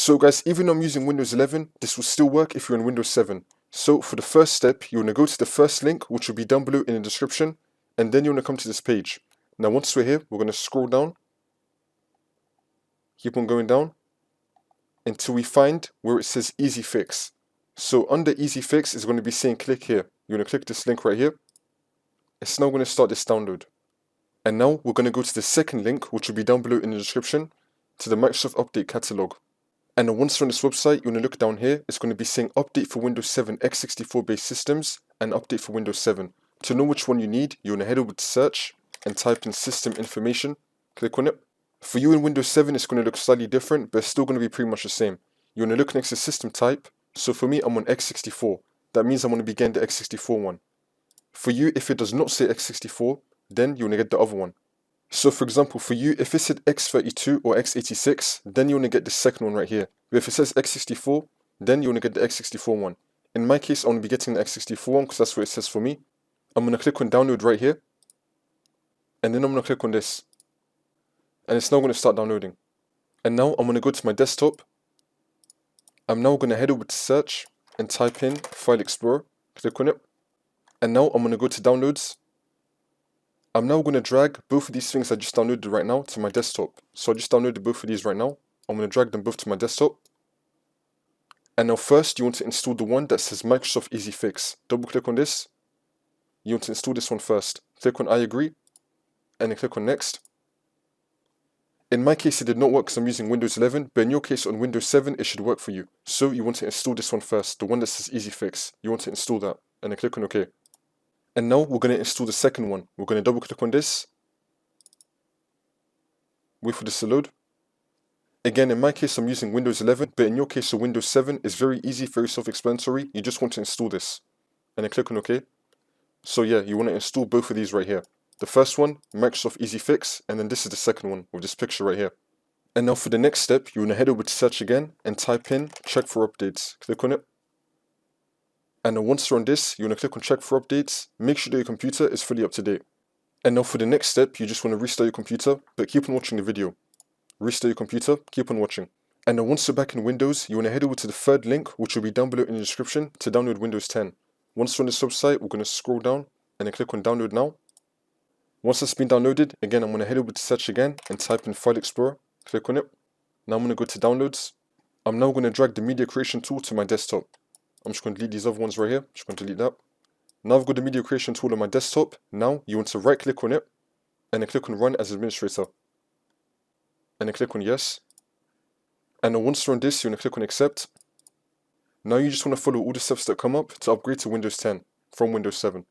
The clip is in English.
So guys, even though I'm using Windows 11, this will still work if you're in Windows 7. So for the first step, you want to go to the first link, which will be down below in the description, and then you want to come to this page. Now once we're here, we're going to scroll down, keep on going down, until we find where it says Easy Fix. So under Easy Fix is going to be saying click here. You're going to click this link right here. It's now going to start this download. And now we're going to go to the second link, which will be down below in the description, to the Microsoft Update Catalog. And then once you're on this website, you want to look down here. It's going to be saying Update for Windows 7 x64 based systems and Update for Windows 7. To know which one you need, you want to head over to search and type in System Information. Click on it. For you in Windows 7, it's going to look slightly different, but it's still going to be pretty much the same. You want to look next to System Type. So for me, I'm on x64. That means I'm going to be getting the x64 one. For you, if it does not say x64, then you want to get the other one. So for example, for you, if it said x32 or x86, then you want to get the second one right here. But if it says x64, then you want to get the x64 one. In my case, I want to be getting the x64 one because that's what it says for me. I'm going to click on download right here. And then I'm going to click on this. And it's now going to start downloading. And now I'm going to go to my desktop. I'm now going to head over to search and type in File Explorer. Click on it. And now I'm going to go to downloads. I'm now going to drag both of these things I just downloaded right now to my desktop. So I just downloaded both of these right now. I'm going to drag them both to my desktop. And now first you want to install the one that says Microsoft Easy Fix. Double click on this. You want to install this one first. Click on I agree. And then click on next. In my case it did not work because I'm using Windows 11. But in your case on Windows 7 it should work for you. So you want to install this one first. The one that says Easy Fix. You want to install that. And then click on OK. And now we're going to install the second one. We're going to double click on this. Wait for this to load. Again, in my case, I'm using Windows 11, but in your case, so Windows 7 is very easy, very self-explanatory. You just want to install this. And then click on OK. So yeah, you want to install both of these right here. The first one, Microsoft Easy Fix, and then this is the second one with this picture right here. And now for the next step, you want to head over to search again and type in check for updates. Click on it. And then once you're on this, you want to click on check for updates. Make sure that your computer is fully up to date. And now for the next step, you just want to restart your computer, but keep on watching the video. Restart your computer, keep on watching. And then once you're back in Windows, you want to head over to the third link, which will be down below in the description, to download Windows 10. Once you're on this website, we're going to scroll down and then click on download now. Once it's been downloaded, again, I'm going to head over to search again and type in File Explorer. Click on it. Now I'm going to go to downloads. I'm now going to drag the media creation tool to my desktop. I'm just going to delete these other ones right here. Just going to delete that. Now I've got the media creation tool on my desktop. Now you want to right click on it and then click on run as administrator. And then click on yes. And then once you're on this, you want to click on accept. Now you just want to follow all the steps that come up to upgrade to Windows 10 from Windows 7.